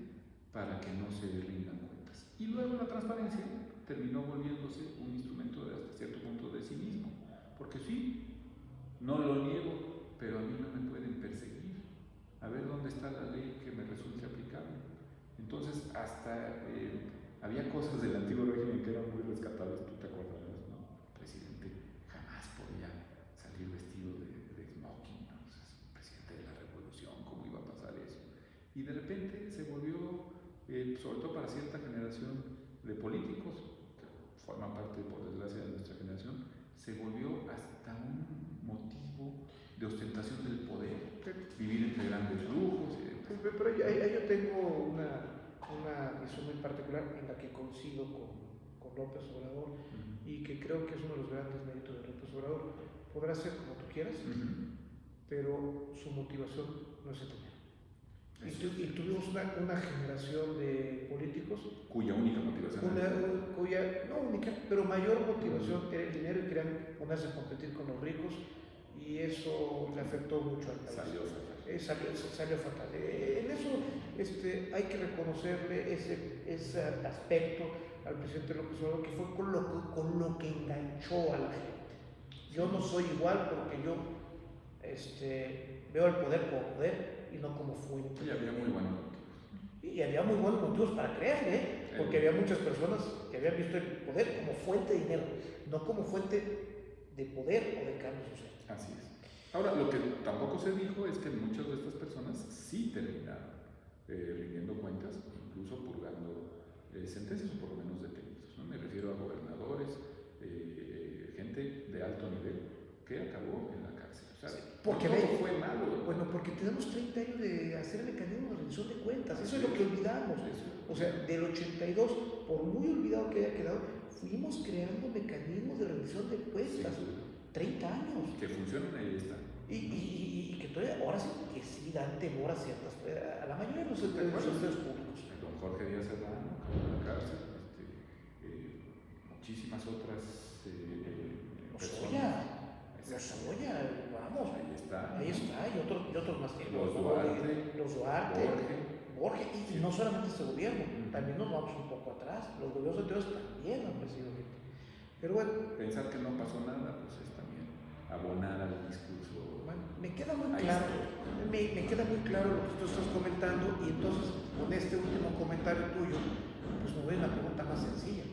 para que no se rindan cuentas. Y luego la transparencia terminó volviéndose un instrumento de hasta cierto punto de cinismo, porque sí, no lo niego, pero a mí no me pueden perseguir. A ver dónde está la ley que me resulte aplicable. Entonces, hasta había cosas del antiguo régimen que eran muy rescatables, tú te acordarás, ¿no? El presidente jamás podía salir vestido de smoking, ¿no? O sea, es presidente de la revolución, ¿cómo iba a pasar eso? Y de repente se volvió, sobre todo para cierta generación de políticos, que forma parte, por desgracia, de nuestra generación, se volvió hasta un motivo de ostentación del poder, vivir entre grandes lujos. Pero ahí yo tengo una visión muy particular en la que coincido con López Obrador y que creo que es uno de los grandes méritos de López Obrador. Podrá ser como tú quieras, pero su motivación no es el dinero. Y tuvimos una generación de políticos cuya única motivación no única, pero mayor motivación era el dinero y querían ponerse a competir con los ricos y eso le afectó mucho al país. Salió fatal. En eso hay que reconocerle ese aspecto al presidente López Obrador, que fue con lo que enganchó a la gente. Yo no soy igual porque yo veo el poder como poder y no como fuente. Y había muy buenos motivos. Y había muy buenos motivos para creerle, porque había muchas personas que habían visto el poder como fuente de dinero, no como fuente de poder o de cambio social. Así es. Ahora, lo que tampoco se dijo es que muchas de estas personas sí terminaron rindiendo cuentas, incluso purgando sentencias o por lo menos detenidos, ¿no? Me refiero a gobernadores, gente de alto nivel que acabó en la cárcel. O sea, porque no fue malo. Bueno, porque tenemos 30 años de hacer el mecanismo de rendición de cuentas, eso es lo que olvidamos. O sea, del 82, por muy olvidado que haya quedado, fuimos creando mecanismos de rendición de cuentas. 30 años. Que funcionan, ahí están. Y que todavía, ahora sí, que sí dan temor a ciertas, a la mayoría de los servidores públicos. Don Jorge Díaz Serrano, en la cárcel, muchísimas otras personas. Lozoya, vamos. Ahí está. Y otros más. Los Duarte, Borges, y no solamente este gobierno, Uh-huh. también nos vamos un poco atrás. Los gobiernos anteriores también han presidido gente. Pero bueno, Pensar que no pasó nada, pues es también abonar al discurso. bueno, me queda muy Ahí claro, está. me queda muy claro lo que tú estás comentando, y entonces con este último comentario tuyo, pues me voy a una pregunta más sencilla.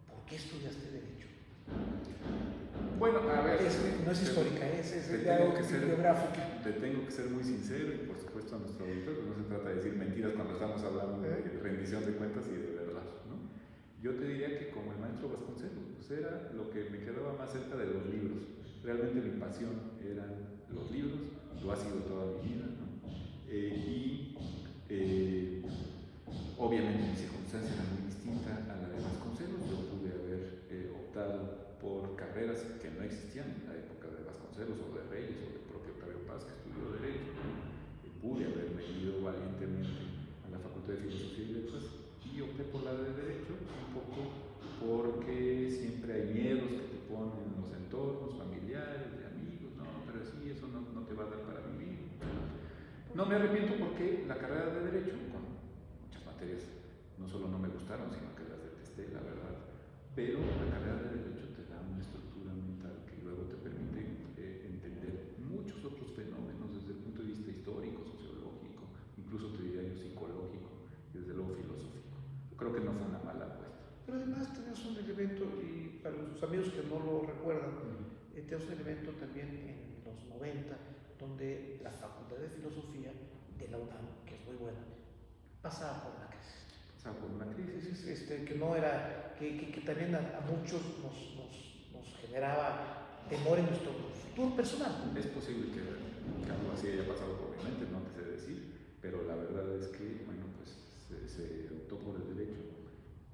¿Por qué estudiaste Derecho? Bueno, a ver. No es histórica, es biográfica. Te tengo que ser muy sincero, y por supuesto a nuestro auditorio, no se trata de decir mentiras cuando estamos hablando de rendición de cuentas y de verdad, ¿no? Yo te diría que como el maestro Vasconcelos, pues era lo que me quedaba más cerca de los libros. Realmente mi pasión eran los libros, lo ha sido toda mi vida, ¿no? Obviamente mi circunstancia era muy distinta a la de Vasconcelos. Yo pude haber optado por carreras que no existían en la época de Vasconcelos o de Reyes o del propio Octavio Paz, que estudió Derecho. Pude haberme ido valientemente a la Facultad de Filosofía y Letras y opté por la de Derecho, un poco porque siempre hay miedos que te ponen en los entornos familiares, de amigos, no, pero sí, eso no te va a dar para vivir. No me arrepiento porque la carrera de Derecho, con muchas materias, no solo no me gustaron, sino que las detesté, la verdad, pero la carrera de Derecho te da una estructura mental que luego te permite entender muchos otros fenómenos desde el punto de vista histórico, sociológico, incluso te diría yo psicológico, y desde luego filosófico. Yo creo que no fue una mala apuesta. Pero además tenías un elemento, y para los amigos que no lo recuerdan, tenías un elemento también en los 90, donde la Facultad de Filosofía de la UNAM, que es muy buena, pasaba por una crisis. Pasaba por una crisis. Que no era, que también a muchos nos generaba temor en nuestro futuro personal. Es posible que algo así haya pasado por mi mente, no te sé decir, pero la verdad es que, bueno, pues se optó por el Derecho.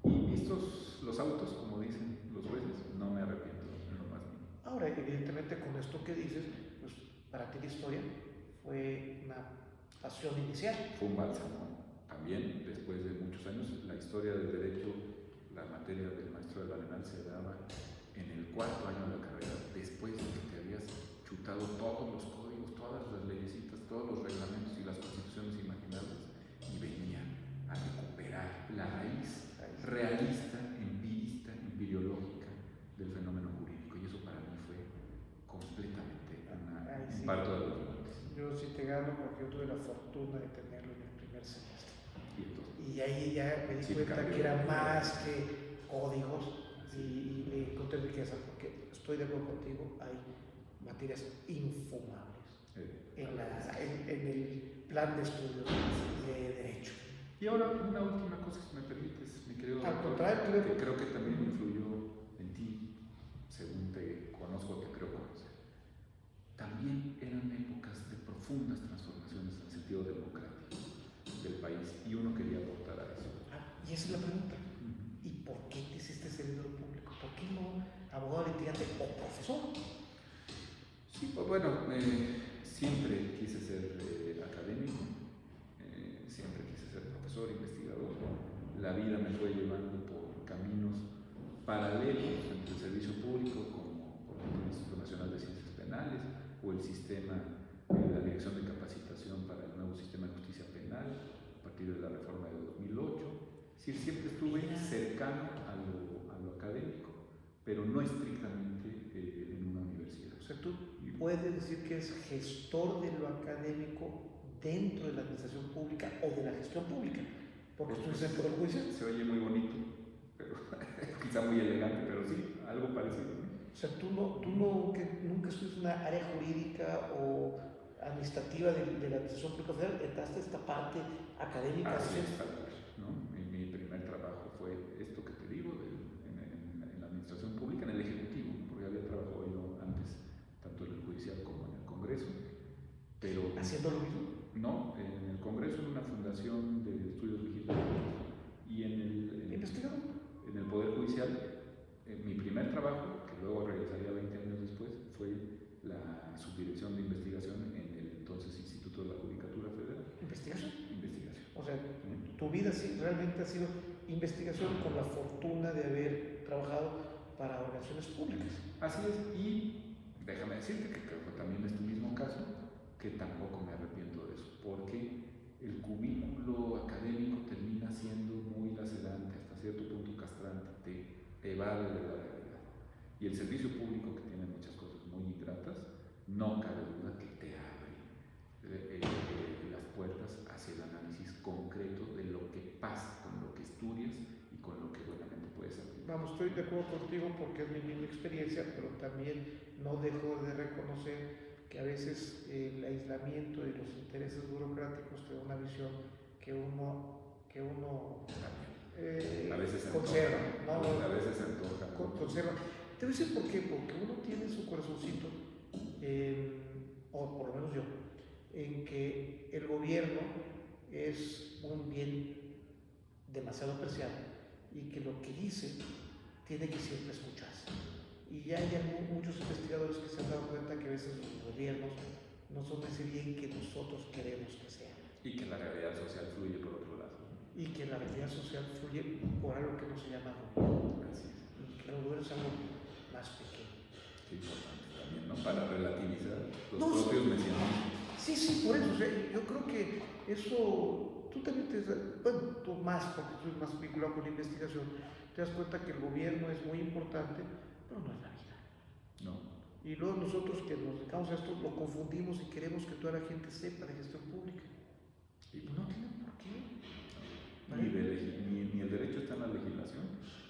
Y vistos los autos, como dicen los jueces, no me arrepiento en lo más mínimo. Ahora, evidentemente, con esto que dices, pues para ti la historia fue una pasión inicial. Fue un bálsamo. También, después de muchos años, la historia del Derecho, la materia del maestro del Arenal se daba en el cuarto año de la carrera, después de que te habías chutado todos los códigos, todas las leyesitas, todos los reglamentos y las constituciones imaginables, y venía a recuperar la raíz realista, empiriológica del fenómeno jurídico, y eso para mí fue completamente un parto de los dientes. Yo sí te gano porque yo tuve la fortuna de tenerlo en el primer semestre. Y ahí ya me di cuenta que era más que códigos, y le encontré riqueza, porque estoy de acuerdo contigo, hay materias infumables en el plan de estudios de Derecho. Y ahora una última cosa, si me permites, mi querido doctor, que creo que también influyó en ti, según te conozco, te creo conocer. También eran épocas de profundas transformaciones en el sentido democrático del país, y uno quería aportar a eso. Y esa es la pregunta. ¿Y por qué te hiciste servidor público? ¿Por qué no abogado litigante o profesor? Sí, pues bueno, siempre quise ser académico, siempre quise ser profesor, investigador. La vida me fue llevando por caminos paralelos entre el servicio público, como por ejemplo el Instituto Nacional de Ciencias Penales, o el sistema, la Dirección de Capacitación para el nuevo Sistema de Justicia Penal, a partir de la reforma de 2008. Es decir, siempre estuve cercano a lo académico, pero no estrictamente en una universidad. O sea, tú puedes decir que es gestor de lo académico dentro de la administración pública o de la gestión pública, porque tú dices por el juicio. Se oye muy bonito, pero quizá muy elegante, pero sí, algo parecido. O sea, que nunca estuviste en una área jurídica o administrativa de la administración pública federal, entraste a esta parte académica. Así es, tal vez, ¿no? Mi primer trabajo fue esto que te digo, en la administración pública, en el Ejecutivo, porque había trabajado yo antes, tanto en el judicial como en el Congreso. Pero, ¿haciendo lo mismo? No, en el Congreso, en una fundación de estudios legislativos, y en el Poder Judicial. Mi primer trabajo, que luego regresaría 20 años después, fue la subdirección de investigación en el entonces Instituto de la Judicatura Federal. ¿Investigación? Investigación. O sea, tu vida realmente ha sido investigación, con la fortuna de haber trabajado para organizaciones públicas. Así es, y déjame decirte que creo que también es tu mismo caso, que tampoco me arrepiento de eso, porque el cubículo académico termina siendo muy lacerante, hasta cierto punto castrante, te evade de la realidad. Y el servicio público, que tiene muchas cosas muy ingratas, no cabe duda que te abre las puertas hacia el análisis concreto de lo que pasa con lo que estudias y con lo que buenamente puedes aplicar. Vamos, estoy de acuerdo contigo porque es mi misma experiencia, pero también no dejo de reconocer que a veces el aislamiento y los intereses burocráticos te da una visión que uno a veces conserva, ¿no? A veces se antoja. Conserva. Te voy a decir por qué, porque uno tiene su corazoncito, o por lo menos yo, en que el gobierno es un bien demasiado apreciado y que lo que dice tiene que siempre escucharse. Y ya hay muchos investigadores que se han dado cuenta que a veces los gobiernos no son ese bien que nosotros queremos que sean. Y que la realidad social fluye por otro lado. Y que la realidad social fluye por algo que no se llama gobierno. Así es. Y que el gobierno es algo más pequeño. Qué importante también, ¿no? Para relativizar los No, propios mesianismos. Sí, por eso. O sea, yo creo que eso, tú también bueno, tú más, porque tú eres más vinculado con la investigación, te das cuenta que el gobierno es muy importante, pero no es la vida. No. Y luego nosotros que nos dedicamos a esto lo confundimos y queremos que toda la gente sepa de gestión pública. Y no tiene por qué. Ni el derecho está en la legislación,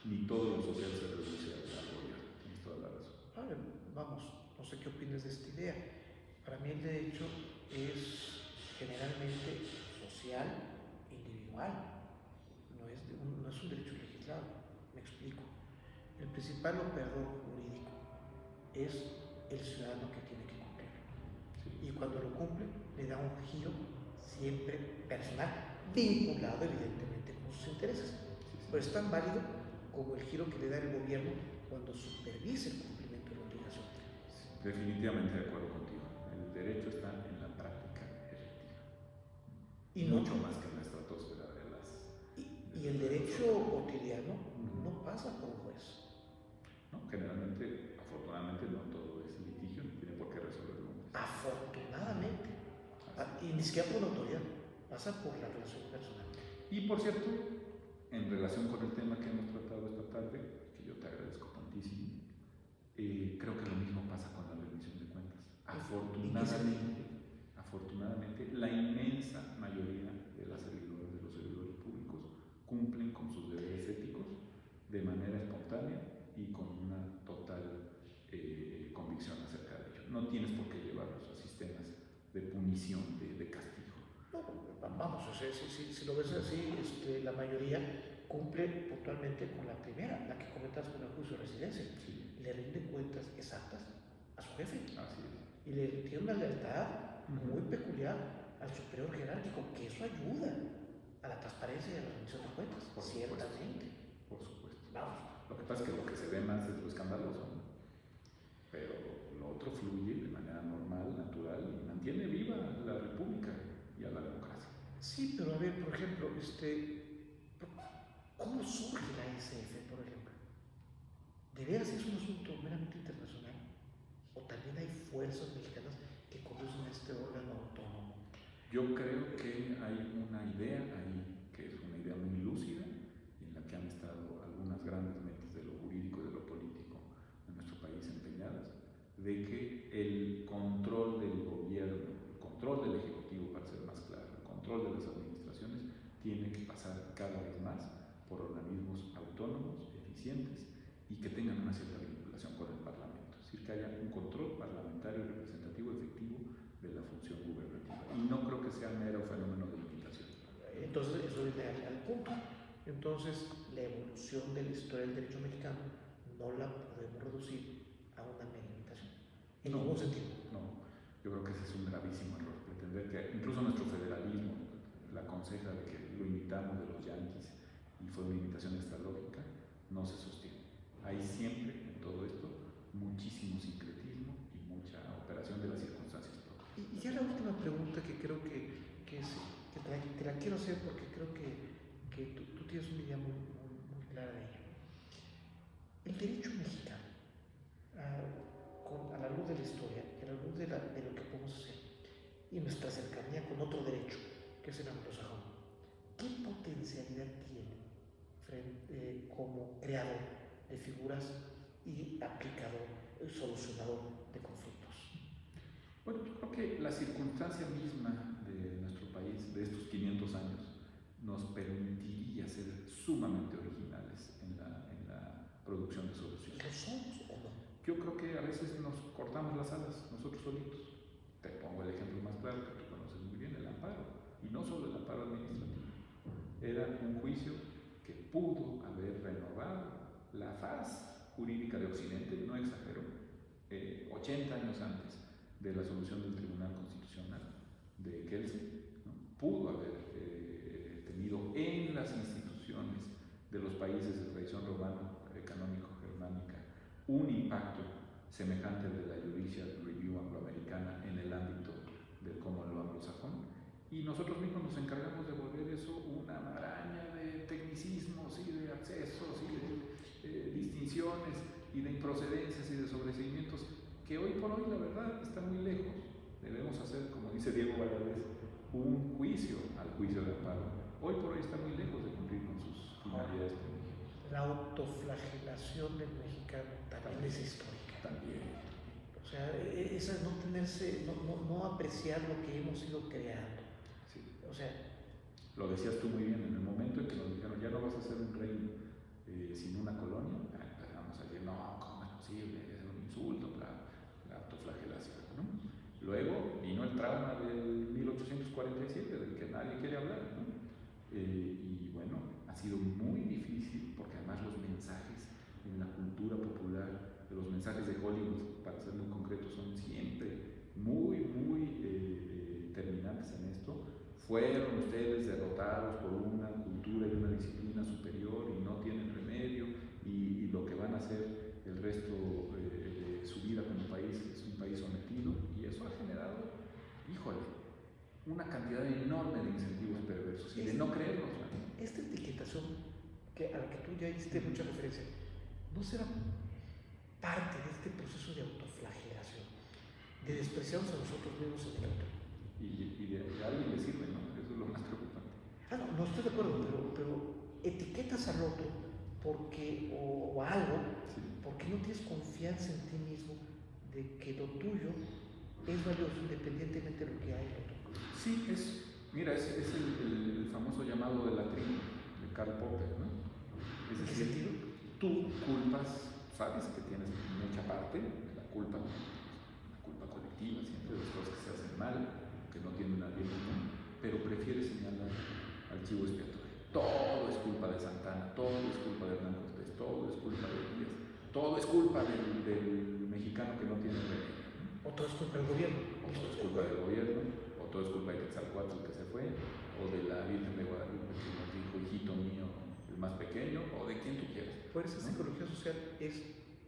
ni todo lo social se reduce al gobierno. Tienes toda la razón. Vale, vamos, no sé qué opinas de esta idea. Para mí el derecho es generalmente social, individual, no es un derecho legislado. Me explico. El principal operador jurídico es el ciudadano que tiene que cumplirlo. Sí. Y cuando lo cumple, le da un giro siempre personal, vinculado evidentemente con sus intereses. Sí. Pero es tan válido como el giro que le da el gobierno cuando supervisa el cumplimiento de la obligación. Definitivamente de acuerdo contigo. El derecho está en la práctica efectiva. Y no, mucho más que en la estratosfera de las... Y el derecho cotidiano no pasa por un juez. No, generalmente, afortunadamente, no todo es litigio, no tiene por qué resolverlo. Afortunadamente. Y ni siquiera por la autoridad, pasa por la relación personal. Y por cierto, en relación con el tema que hemos tratado esta tarde, que yo te agradezco tantísimo, creo que lo mismo pasa con la rendición de cuentas. Afortunadamente, la inmensa mayoría de los servidores públicos cumplen con sus deberes éticos de manera espontánea y con una total convicción acerca de ello. No tienes por qué llevarlos a sistemas de punición, de castigo. No, vamos, o sea, si lo ves así, la mayoría cumple puntualmente con la primera, la que comentas con el juicio de residencia. Sí. Le rinde cuentas exactas a su jefe. Así es. Y le tiene una lealtad muy peculiar al superior jerárquico, que eso ayuda a la transparencia y a la rendición de cuentas, ciertamente. Por supuesto. Vamos. Lo que pasa es que lo que se ve más es lo escandaloso, ¿no? Pero lo otro fluye de manera normal, natural y mantiene viva la república y a la democracia. Sí, pero a ver, por ejemplo, ¿cómo surge la SF, por ejemplo? ¿De veras es un asunto meramente internacional? ¿O también hay fuerzas mexicanas que conducen a este órgano autónomo? Yo creo que hay una idea ahí, que es una idea muy lúcida, en la que han estado algunas grandes mentes de lo jurídico y de lo político en nuestro país empeñadas, de que el control del gobierno, el control del Ejecutivo, para ser más claro, el control de las administraciones, tiene que pasar cada vez más por organismos autónomos, eficientes y que tengan una cierta vinculación con el Parlamento. Es decir, que haya un control parlamentario representativo efectivo de la función gubernativa. Y no creo que sea mero fenómeno de limitación. Entonces, eso viene al punto. Entonces, la evolución de la historia del derecho mexicano no la podemos reducir a una mera limitación. En ningún sentido. No, yo creo que ese es un gravísimo error. Pretender que incluso nuestro federalismo, la conseja de que lo imitamos de los yanquis y fue una imitación extralógica, no se sostiene. Hay siempre en todo esto muchísimo sincretismo y mucha operación de las circunstancias propias. Y ya la última pregunta que creo que te la quiero hacer porque creo que tú tienes una idea muy clara de ella. El derecho mexicano, a la luz de la cuenta de lo que podemos hacer y nuestra cercanía con otro derecho, que es el anglosajón. ¿Qué potencialidad tiene como creador de figuras y aplicador, solucionador de conflictos? Bueno, yo creo que la circunstancia misma de nuestro país, de estos 500 años, nos permitiría ser sumamente originales en la producción de soluciones. ¿Lo somos o no? Yo creo que a veces nos cortamos las alas nosotros solitos. Te pongo el ejemplo más claro que tú conoces muy bien, el amparo. Y no solo el amparo administrativo. Era un juicio que pudo haber renovado la faz jurídica de Occidente, no exagero, 80 años antes de la solución del Tribunal Constitucional de Kelsen, ¿no? Pudo haber tenido en las instituciones de los países de tradición romano-canónico-germánica un impacto semejante al de la Judicial Review angloamericana en el ámbito del common law anglosajón, y nosotros mismos nos encargamos de volver eso una maraña de tecnicismos y de accesos y de distinciones y de improcedencias y de sobreseimientos que hoy por hoy la verdad está muy lejos. Debemos hacer, como dice Diego Valadez, un juicio al juicio de amparo. Hoy por hoy está muy lejos de cumplir con sus finalidades primigenias. La autoflagelación del mexicano también es histórica. También. O sea, esa es no tenerse, no apreciar lo que hemos ido creando. Sí. O sea, lo decías tú muy bien, en el momento en que nos dijeron ya no vas a ser un reino sino una colonia, empezamos a decir, no, ¿cómo es posible? Es un insulto, la autoflagelación, ¿no? Luego vino el trauma del 1847, del que nadie quiere hablar, ¿no? Y bueno, ha sido muy difícil, porque además los mensajes en la cultura popular, los mensajes de Hollywood, para ser muy concretos, son siempre muy terminantes en esto. Fueron ustedes derrotados por una cultura y una disciplina superior y no tienen remedio, y lo que van a hacer el resto de su vida como país es un país sometido, y eso ha generado, híjole, una cantidad enorme de incentivos perversos y de no creernos. Esta etiquetación a la que tú ya hiciste mucha referencia, ¿no será parte de este proceso de autoflagelación, de despreciarnos a nosotros mismos en el otro? Y de alguien le sirve, ¿no? Eso es lo más preocupante. No estoy de acuerdo, pero etiquetas al otro porque, o a algo, sí, porque no tienes confianza en ti mismo de que lo tuyo es valioso independientemente de lo que hay en el otro. Sí, es el famoso llamado de la tribu de Karl Popper, ¿no? Es ¿En qué decir, sentido? tú culpas, sabes que tienes mucha parte de la culpa, una culpa colectiva siempre de las cosas que se hacen mal, que no tienen una bien común, pero prefieres señalar al chivo expiatorio. Todo es culpa de Santana, todo es culpa de Hernán Cortés, todo es culpa de Díaz, todo es culpa del mexicano que no tiene remedio. O todo es culpa del gobierno. O todo es culpa del gobierno, o todo es culpa de Quetzalcóatl que se fue, o de la Virgen de Guadalupe que nos dijo, hijito mío, el más pequeño, o de quien tú quieras. Por eso ¿no? Psicología social es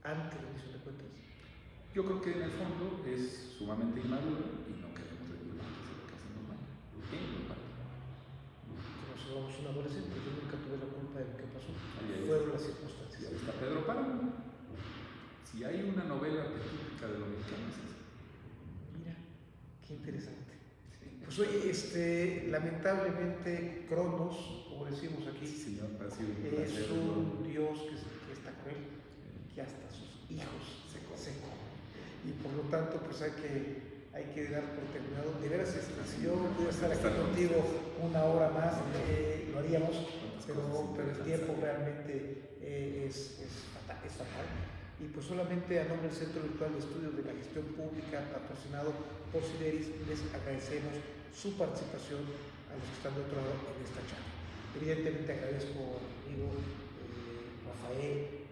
anti-rendición de cuentas. Yo creo que en el fondo es sumamente inmaduro y no queremos regulantes de lo que hacemos mal. En lo particular. Como si fuéramos un adolescente, yo nunca tuve la culpa de lo que pasó. Fueron las circunstancias. Y ahí está Pedro Páramo. Si hay una novela arquetípica de lo mexicano es esa. Mira, qué interesante. Sí. Pues oye, lamentablemente Cronos, como decimos aquí, sí, señor, es un dios que está cruel, que hasta sus hijos se comen. Y por lo tanto, pues hay que dar por terminado. De veras, si yo pudiera estar aquí contigo una hora más, lo haríamos, pero el tiempo realmente es fatal. Y pues solamente a nombre del Centro Virtual de Estudios de la Gestión Pública, patrocinado por Sideris, les agradecemos su participación a los que están de otro lado en esta charla. Evidentemente agradezco a mi amigo Rafael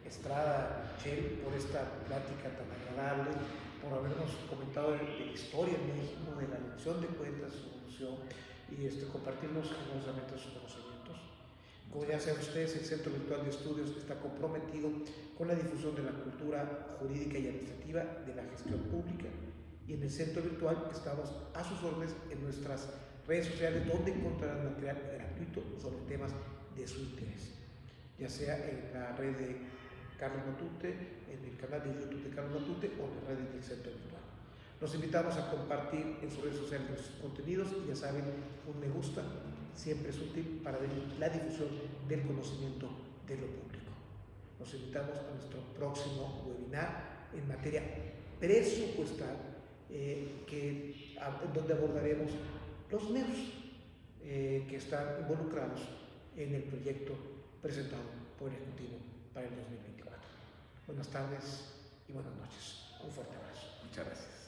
Estrada Chel por esta plática tan agradable, por habernos comentado de la historia en México, de la rendición de cuentas, su evolución, y compartirnos generosamente sus conocimientos. Como ya saben ustedes, el Centro Virtual de Estudios está comprometido con la difusión de la cultura jurídica y administrativa de la gestión pública, y en el Centro Virtual estamos a sus órdenes en nuestras redes sociales, donde encontrarán material gratuito sobre temas de su interés, ya sea en la red de Carlos Matute, en el canal de YouTube de Carlos Matute o en las redes del Centro Virtual. Los invitamos a compartir en sus redes sociales nuestros contenidos y ya saben, un me gusta siempre es útil para la difusión del conocimiento de lo público. Los invitamos a nuestro próximo webinar en materia presupuestal, donde abordaremos los meros que están involucrados en el proyecto presentado por el Ejecutivo para el 2024. Buenas tardes y buenas noches. Un fuerte abrazo. Muchas gracias.